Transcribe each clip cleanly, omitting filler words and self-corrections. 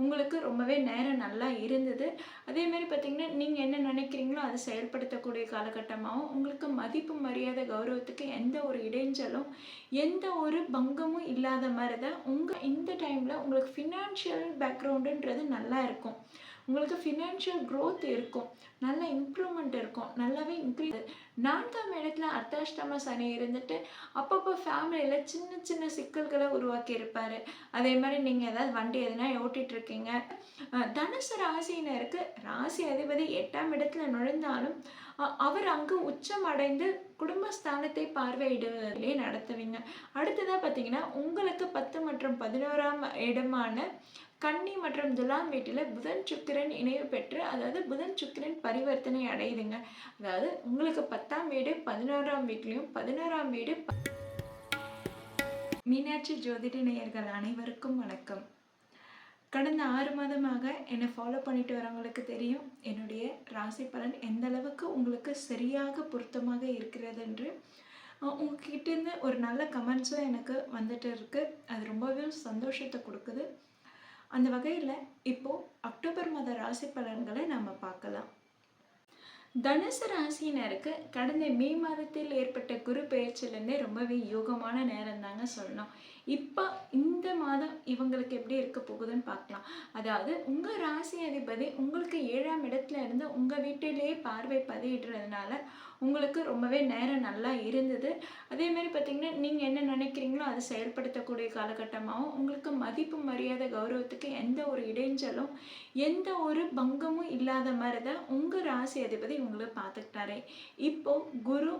உங்களுக்கு ரொம்பவே நேரம் நல்லா இருந்தது. அதேமாரி பார்த்திங்கன்னா, நீங்கள் என்ன நினைக்கிறீங்களோ அதை செயல்படுத்தக்கூடிய காலகட்டமாகவும், உங்களுக்கு மதிப்பு, மரியாதை, கௌரவத்துக்கு எந்த ஒரு இடைஞ்சலும், எந்த ஒரு பங்கமும் இல்லாத மாதிரி தான் இந்த டைமில் உங்களுக்கு ஃபினான்ஷியல் பேக்ரவுண்டுன்றது நல்லா இருக்கும். உங்களுக்கு ஃபினான்ஷியல் க்ரோத் இருக்கும், நல்ல இம்ப்ரூவ்மெண்ட் இருக்கும், நல்லாவே இன்க்ரீஸ். 4ஆம் இடத்துல அர்த்தாஷ்டம சனி இருந்துட்டு அப்பப்போ ஃபேமிலியில் சின்ன சின்ன சிக்கல்களை உருவாக்கி இருப்பார். அதே மாதிரி நீங்கள் ஏதாவது வண்டி எதுனா ஓட்டிகிட்ருக்கீங்க. தனுசு ராசினருக்கு ராசி அதிபதி 8ஆம் இடத்துல நுழைந்தாலும் அவர் அங்கு உச்சம் அடைந்து குடும்பஸ்தானத்தை பார்வையிடுவதிலே நடத்துவீங்க. அடுத்ததாக பார்த்தீங்கன்னா, உங்களுக்கு 10 மற்றும் 11ஆம் இடமான கன்னி மற்றும் துலாம் வீட்டில் புதன் சுக்கிரன் இணைவு பெற்று, அதாவது புதன் சுக்கிரன் பரிவர்த்தனை அடையுதுங்க. அதாவது உங்களுக்கு 10ஆம் வீடு 11ஆம் வீட்லையும், 11ஆம் வீடு. மீனாட்சி ஜோதிட நேயர்கள் அனைவருக்கும் வணக்கம். கடந்த 6 மாதமாக என்னை ஃபாலோ பண்ணிட்டு வரவங்களுக்கு தெரியும் என்னுடைய ராசி பலன் எந்த அளவுக்கு உங்களுக்கு சரியாக பொருத்தமாக இருக்கிறது என்று. உங்ககிட்டேருந்து ஒரு நல்ல கமெண்ட்ஸும் எனக்கு வந்துட்டு இருக்குது. அது ரொம்பவே சந்தோஷத்தை கொடுக்குது. அந்த வகையில் இப்போது அக்டோபர் மாத ராசி பலன்களை நம்ம பார்க்கலாம். தனுசு ராசினருக்கு கடந்த மே மாதத்தில் ஏற்பட்ட குரு பெயர்ச்சிலேருந்தே ரொம்பவே யோகமான நேரம் தாங்க சொல்லணும். இப்போ இந்த மாதம் இவங்களுக்கு எப்படி இருக்க போகுதுன்னு பார்க்கலாம். அதாவது உங்கள் ராசி அதிபதி உங்களுக்கு 7ஆம் இடத்துல இருந்து உங்கள் வீட்டிலேயே பார்வை பதியிடுறதுனால உங்களுக்கு ரொம்பவே நேரம் நல்லா இருந்தது. அதேமாரி பார்த்திங்கன்னா, நீங்கள் என்ன நினைக்கிறீங்களோ அதை செயல்படுத்தக்கூடிய காலகட்டமாகவும், உங்களுக்கு மதிப்பு, மரியாதை, கௌரவத்துக்கு எந்த ஒரு இடைஞ்சலும், எந்த ஒரு பங்கமும் இல்லாத மாதிரி தான் உங்கள் ராசி அதிபதி உங்களை பார்த்துக்கிட்டாரு. இப்போது குரு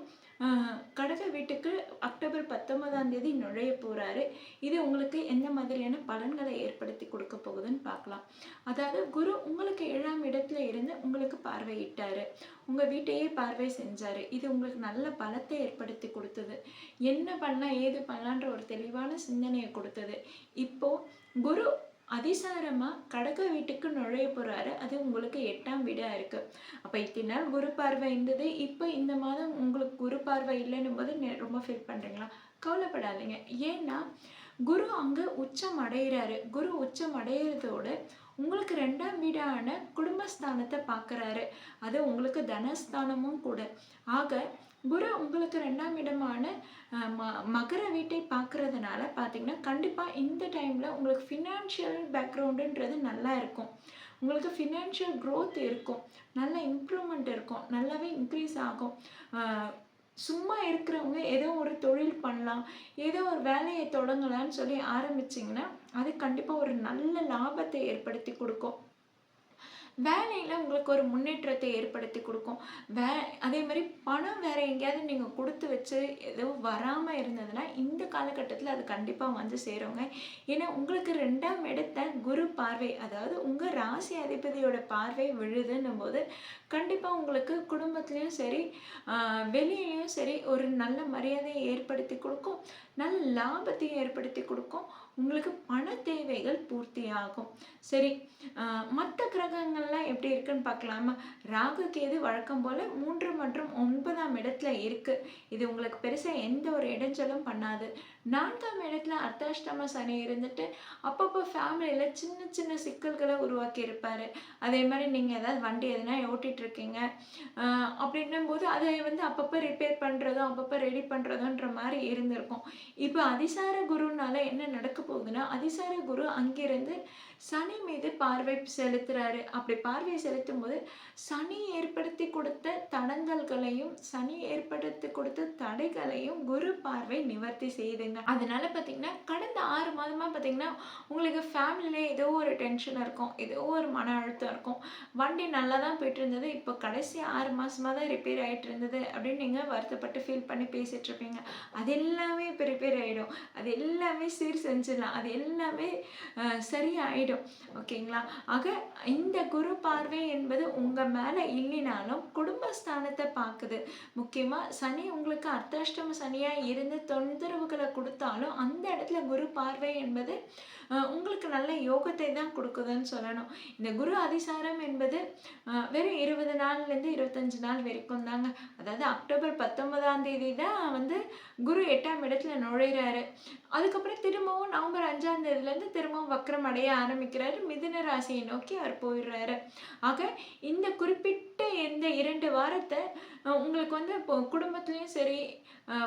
கடக வீட்டுக்கு அக்டோபர் 19ஆம் தேதி நுழைய போகிறாரு. இது உங்களுக்கு எந்த மாதிரியான பலன்களை ஏற்படுத்தி கொடுக்க போகுதுன்னு பார்க்கலாம். அதாவது குரு உங்களுக்கு 7ஆம் இடத்துல இருந்து உங்களுக்கு பார்வையிட்டார், உங்கள் வீட்டையே பார்வை செஞ்சார். இது உங்களுக்கு நல்ல பலத்தை ஏற்படுத்தி கொடுத்தது. என்ன பண்ணலாம், ஏது பண்ணலான்ற ஒரு தெளிவான சிந்தனையை கொடுத்தது. இப்போது குரு அதிசாரமாக கடக வீட்டுக்கு நுழைய போகிறாரு. அது உங்களுக்கு 8ஆம் வீடாக இருக்குது. அப்போ இத்தனை நாள் குரு பார்வை இருந்தது, இப்போ இந்த மாதம் உங்களுக்கு குரு பார்வை இல்லைன்னும் போது ரொம்ப ஃபீல் பண்ணுறீங்களா? கவலைப்படாதீங்க. ஏன்னா குரு அங்கே உச்சம் அடைகிறாரு. குரு உச்சம் அடைகிறதோடு உங்களுக்கு 2ஆம் வீடான குடும்பஸ்தானத்தை பார்க்குறாரு. அது உங்களுக்கு தனஸ்தானமும் கூட. ஆக குரு உங்களுக்கு 2ஆம் இடமான மகர வீட்டை பார்க்குறதுனால பார்த்தீங்கன்னா, கண்டிப்பாக இந்த டைமில் உங்களுக்கு ஃபினான்ஷியல் பேக்ரவுண்டுன்றது நல்லா இருக்கும். உங்களுக்கு ஃபினான்ஷியல் க்ரோத் இருக்கும், நல்ல இம்ப்ரூவ்மெண்ட் இருக்கும், நல்லாவே இன்க்ரீஸ் ஆகும். சும்மா இருக்கிறவங்க ஏதோ ஒரு தொழில் பண்ணலாம், ஏதோ ஒரு வேலையை தொடங்கலான்னு சொல்லி ஆரம்பிச்சிங்கன்னா அது கண்டிப்பாக ஒரு நல்ல லாபத்தை ஏற்படுத்தி கொடுக்கும். வேலையில் உங்களுக்கு ஒரு முன்னேற்றத்தை ஏற்படுத்தி கொடுக்கும். அதே மாதிரி பணம் வேறு எங்கேயாவது நீங்கள் கொடுத்து வச்சு ஏதோ வராமல் இருந்ததுன்னா இந்த காலகட்டத்தில் அது கண்டிப்பாக வந்து சேருங்க. ஏன்னா உங்களுக்கு 2ஆம் இடத்த குரு பார்வை, அதாவது உங்கள் ராசி அதிபதியோட பார்வை விழுதுன்னும் போது கண்டிப்பாக உங்களுக்கு குடும்பத்துலேயும் சரி வெளியிலையும் சரி ஒரு நல்ல மரியாதையை ஏற்படுத்தி கொடுக்கும், நல்ல லாபத்தையும் ஏற்படுத்தி கொடுக்கும். உங்களுக்கு பண தேவைகள் பூர்த்தி ஆகும். சரி, மற்ற கிரகங்கள்லாம் எப்படி இருக்குன்னு பார்க்கலாமா? ராகு கேது வழக்கம் போல் 3 மற்றும் 9ஆம் இடத்துல இருக்குது. இது உங்களுக்கு பெருசாக எந்த ஒரு இடைஞ்சலும் பண்ணாது. 4ஆம் இடத்துல அர்த்தாஷ்டம சனி இருந்துட்டு அப்பப்போ ஃபேமிலியில் சின்ன சின்ன சிக்கல்களை உருவாக்கி இருப்பார். அதே மாதிரி நீங்கள் ஏதாவது வண்டி எதுனா ஓட்டிகிட்ருக்கீங்க அப்படின்னும் போது அதை அப்பப்போ ரிப்பேர் பண்ணுறதும் அப்பப்போ ரெடி பண்ணுறதுன்ற மாதிரி இருந்திருக்கும். இப்போ அதிசார குருனால என்ன நடக்க போகுதுன்னா, அதிசார குரு அங்கிருந்து சனி மீது பார்வை செலுத்துறாரு. அப்படி பார்வை செலுத்தும் போது சனி ஏற்படுத்தி கொடுத்த தடங்கல்களையும் சனி ஏற்படுத்தி கொடுத்த தடைகளையும் குரு பார்வை நிவர்த்தி செய்துங்க. அதனால பார்த்தீங்கன்னா, கடந்த 6 மாதமாக பார்த்தீங்கன்னா உங்களுக்கு ஃபேமிலியிலே ஏதோ ஒரு டென்ஷன் இருக்கும், ஏதோ ஒரு மன அழுத்தம் இருக்கும். வண்டி நல்லா தான் போயிட்டு இருந்தது, இப்போ கடைசி 6 மாதமாக தான் ரிப்பேர் ஆகிட்டு இருந்தது அப்படின்னு நீங்கள் வருத்தப்பட்டு ஃபீல் பண்ணி பேசிகிட்டு இருப்பீங்க. அது எல்லாமே இப்போ ரிப்பேர் ஆகிடும், அது எல்லாமே சீர் செஞ்சிடலாம், அது எல்லாமே சரியாயிடும். ஓகேங்களா? ஆக இந்த குரு பார்வை என்பது உங்கள் மேலே இல்லைனாலும் குடும்பஸ்தானத்தை பார்க்குது. முக்கியமாக சனி உங்களுக்கு அர்த்தாஷ்டம சனியாக இருந்து தொந்தரவுகளை கொடுத்தாலும் அந்த இடத்துல குரு பார்வை என்பது உங்களுக்கு நல்ல யோகத்தை தான் கொடுக்குதுன்னு சொல்லணும். இந்த குரு அதிசாரம் என்பது வெறும் 20 நாள்லேருந்து 25 நாள் வரைக்கும் தாங்க. அதாவது அக்டோபர் 19ஆம் தேதி தான் குரு 8ஆம் இடத்துல நுழைகிறாரு. அதுக்கப்புறம் திரும்பவும் நவம்பர் 5ஆம் தேதியிலேருந்து திரும்பவும் வக்ரம் அடைய ஆரம்பிக்கிறாரு. மிதுன ராசியை நோக்கி அவர் போயிடுறாரு. ஆக இந்த குறிப்பிட்ட இந்த 2 வாரத்தை உங்களுக்கு வந்து இப்போ குடும்பத்துலேயும் சரி,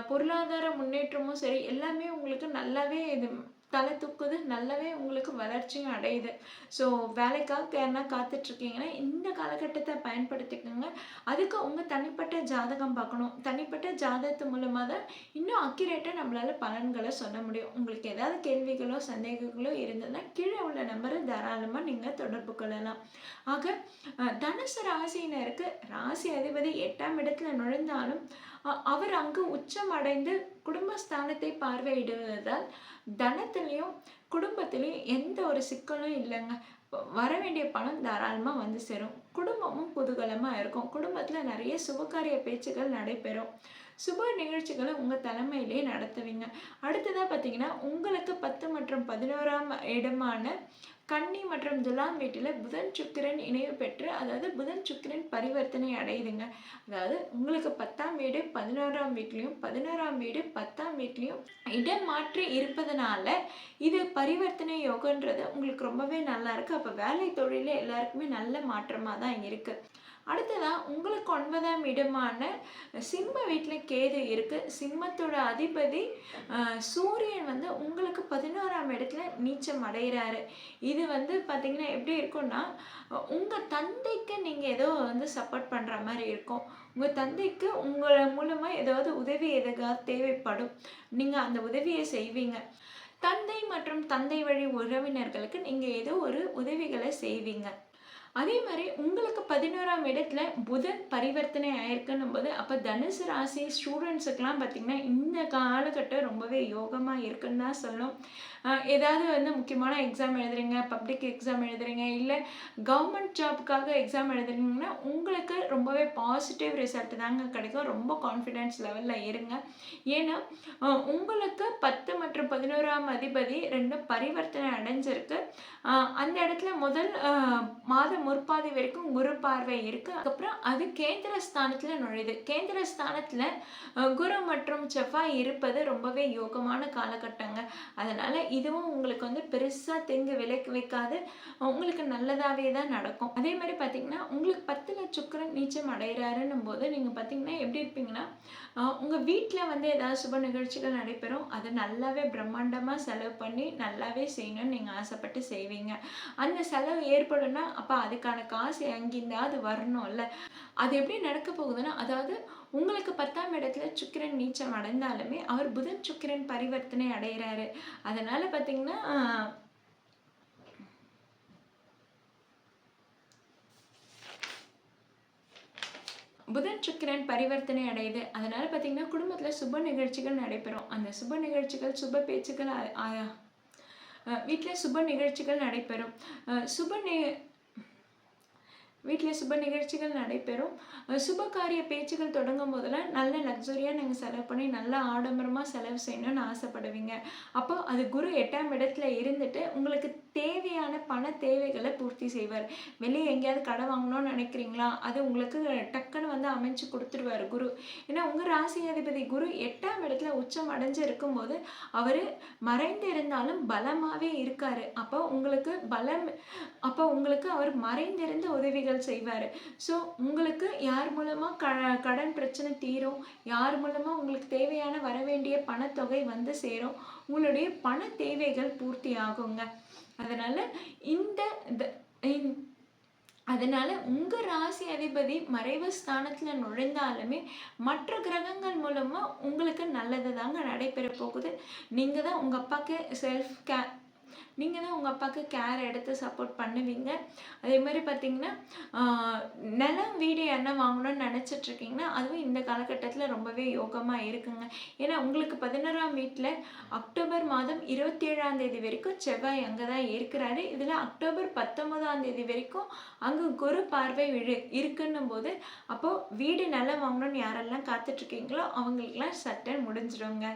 பொருளாதார முன்னேற்றமும் சரி, எல்லாமே உங்களுக்கு நல்லாவே இது தலை தூக்குது. நல்லாவே உங்களுக்கு வளர்ச்சியும் அடையுது. ஸோ வேலைக்காக யாருனா காத்துட்ருக்கீங்கன்னா இந்த காலகட்டத்தை பயன்படுத்திக்கோங்க. அதுக்கு உங்கள் தனிப்பட்ட ஜாதகம் பார்க்கணும். தனிப்பட்ட ஜாதகத்து மூலமாக தான் இன்னும் அக்யூரேட்டாக நம்மளால் பலன்களை சொல்ல முடியும். உங்களுக்கு ஏதாவது கேள்விகளோ சந்தேகங்களோ இருந்ததுன்னா கீழே உள்ள நம்பரை தாராளமாக நீங்கள் தொடர்பு கொள்ளலாம். ஆக தனுசு ராசியினருக்கு ராசி அதிபதி 8ஆம் இடத்துல நுழைந்தாலும் அவர் அங்கு உச்சம் அடைந்து குடும்பஸ்தானத்தை பார்வையிடுவதால் தனத்திலையும் குடும்பத்திலையும் எந்த ஒரு சிக்கலும் இல்லைங்க. வர வேண்டிய பணம் தாராளமாக வந்து சேரும். குடும்பமும் குதூகலமாக இருக்கும். குடும்பத்தில் நிறைய சுபகாரிய பேச்சுகள் நடைபெறும். சுப நிகழ்ச்சிகளை உங்கள் தலைமையிலே நடத்துவீங்க. அடுத்ததாக பார்த்தீங்கன்னா உங்களுக்கு 10 மற்றும் 11ஆம் இடமான கன்னி மற்றும் துலாம் வீட்டில் புதன் சுக்கிரன் இணைவு பெற்று, அதாவது புதன் சுக்கிரன் பரிவர்த்தனை அடையுதுங்க. அதாவது உங்களுக்கு 10ஆம் வீடு 11ஆம் வீட்லையும் 11ஆம் வீடு 10ஆம் வீட்லையும் இடம் மாற்றி இருப்பதனால இது பரிவர்த்தனை யோகன்றது உங்களுக்கு ரொம்பவே நல்லா இருக்கு. அப்போ வேலை தொழில எல்லாருக்குமே நல்ல மாற்றமாக தான் இருக்கு. அடுத்ததா உங்களுக்கு 9ஆம் இடமான சிம்ம வீட்டில் கேது இருக்கு. சிம்மத்தோட அதிபதி சூரியன் வந்து உங்களுக்கு 11ஆம் இடத்துல நீச்சம் அடைகிறாரு. இது வந்து பார்த்தீங்கன்னா எப்படி இருக்கும்னா, உங்கள் தந்தைக்கு நீங்கள் ஏதோ வந்து சப்போர்ட் பண்ணுற மாதிரி இருக்கும். உங்கள் தந்தைக்கு உங்களை மூலமாக ஏதாவது உதவி எதுக்காக தேவைப்படும். நீங்கள் அந்த உதவியை செய்வீங்க. தந்தை மற்றும் தந்தை வழி உறவினர்களுக்கு நீங்கள் ஏதோ ஒரு உதவிகளை செய்வீங்க. அதே மாதிரி உங்களுக்கு 11ஆம் இடத்துல புதன் பரிவர்த்தனை ஆயிருக்குன்னும் போது, அப்போ தனுசு ராசி ஸ்டூடெண்ட்ஸுக்கெல்லாம் பார்த்தீங்கன்னா இந்த காலகட்டம் ரொம்பவே யோகமாக இருக்குன்னு தான் சொல்லணும். ஏதாவது வந்து முக்கியமான எக்ஸாம் எழுதுறீங்க, பப்ளிக் எக்ஸாம் எழுதுறீங்க, இல்லை கவர்மெண்ட் ஜாப்புக்காக எக்ஸாம் எழுதுறீங்கன்னா உங்களுக்கு ரொம்பவே பாசிட்டிவ் ரிசல்ட் தாங்க கிடைக்கும். ரொம்ப கான்ஃபிடென்ஸ் லெவலில் இருங்க. ஏன்னா உங்களுக்கு 10 மற்றும் 11ஆம் அதிபதி 2 பரிவர்த்தனை அடைஞ்சிருக்கு. அந்த இடத்துல முதல் மாத முற்பாதி வரைக்கும் குரு பார்வை இருக்கு. அதுக்கப்புறம் அது கேந்திர ஸ்தானத்துல நுழையுது. கேந்திர ஸ்தானத்துல குரு மற்றும் செவ்வாய் இருப்பது ரொம்பவே யோகமான காலகட்டங்க. அதனால இதுவும் உங்களுக்கு வந்து பெருசா தீங்கு விலக்கி வைக்காது. உங்களுக்கு நல்லதாவே தான் நடக்கும். அதே மாதிரி பார்த்தீங்கன்னா உங்களுக்கு 10ல சுக்கிரன் நீச்சம் அடைகிறாருன்னும் போது நீங்க பார்த்தீங்கன்னா எப்படி இருப்பீங்கன்னா, உங்க வீட்டில் வந்து ஏதாவது சுப நிகழ்ச்சிகள் நடைபெறும். அது நல்லாவே பிரம்மாண்டமா செலவு பண்ணி நல்லாவே செய்யணும்னு நீங்க ஆசைப்பட்டு செய்வீங்க. அந்த செலவு ஏற்படும்னா அப்போ அதுக்கான காசு எங்கிருந்தாவது வரணும்ல. அது எப்படி நடக்க போகுதுன்னா, அதாவது உங்களுக்கு 10ஆம் இடத்துல சுக்கிரன் நீச்சம் அடைந்தாலுமே அவர் புதன் சுக்கிரன் பரிவர்த்தனை அடைகிறாரு. அதனால பார்த்தீங்கன்னா புதன் சுக்கிரன் பரிவர்த்தனை அடையுது. அதனால பார்த்தீங்கன்னா குடும்பத்தில் சுப நிகழ்ச்சிகள் நடைபெறும். அந்த சுப நிகழ்ச்சிகள் சுப பேச்சுக்கள் வீட்டில் சுப நிகழ்ச்சிகள் நடைபெறும். வீட்டில் சுப நிகழ்ச்சிகள் நடைபெறும். சுப காரிய பேச்சுகள் தொடங்கும் போதெல்லாம் நல்ல லக்ஸரியாக நீங்கள் செலவு பண்ணி நல்லா ஆடம்பரமாக செலவு செய்யணும்னு ஆசைப்படுவீங்க. அப்போ அது குரு 8ஆம் இடத்துல இருந்துட்டு உங்களுக்கு தேவையான பண தேவைகளை பூர்த்தி செய்வார். வெளியே எங்கேயாவது கடை வாங்கணும்னு நினைக்கிறீங்களா, அது உங்களுக்கு டக்குன்னு வந்து அமைச்சு கொடுத்துருவார் குரு. ஏன்னா உங்கள் ராசி அதிபதி குரு 8ஆம் இடத்துல உச்சம் அடைஞ்சு இருக்கும்போது அவர் மறைந்து இருந்தாலும் பலமாகவே இருக்காரு. அப்போ உங்களுக்கு அவர் மறைந்திருந்த உதவிகள் செய்வார். ஸோ உங்களுக்கு யார் மூலமாக கடன் பிரச்சனை தீரும், யார் மூலமாக உங்களுக்கு தேவையான வரவேண்டிய பணத்தொகை வந்து சேரும், உங்களுடைய பண தேவைகள் பூர்த்தி ஆகுங்க. அதனால உங்கள் ராசி அதிபதி மறைவு ஸ்தானத்தில் நுழைந்தாலுமே மற்ற கிரகங்கள் மூலமாக உங்களுக்கு நல்லது தாங்க நடைபெற போகுது. நீங்கள் தான் உங்கள் அப்பாவுக்கு கேர் எடுத்து சப்போர்ட் பண்ணுவீங்க. அதே மாதிரி பார்த்தீங்கன்னா நிலம் வீடு என்ன வாங்கணும்னு நினச்சிட்ருக்கீங்கன்னா அதுவும் இந்த காலகட்டத்தில் ரொம்பவே யோகமாக இருக்குங்க. ஏன்னா உங்களுக்கு 11ஆம் வீட்டில் அக்டோபர் மாதம் 27ஆம் தேதி வரைக்கும் செவ்வாய் அங்கே தான் இருக்கிறாரு. இதில் அக்டோபர் 19ஆம் தேதி வரைக்கும் அங்கே குரு பார்வை இருக்குன்னும் போது அப்போது வீடு நிலம் வாங்கணும்னு யாரெல்லாம் காத்துட்ருக்கீங்களோ அவங்களுக்கெல்லாம் சட்டன் முடிஞ்சிடுங்க.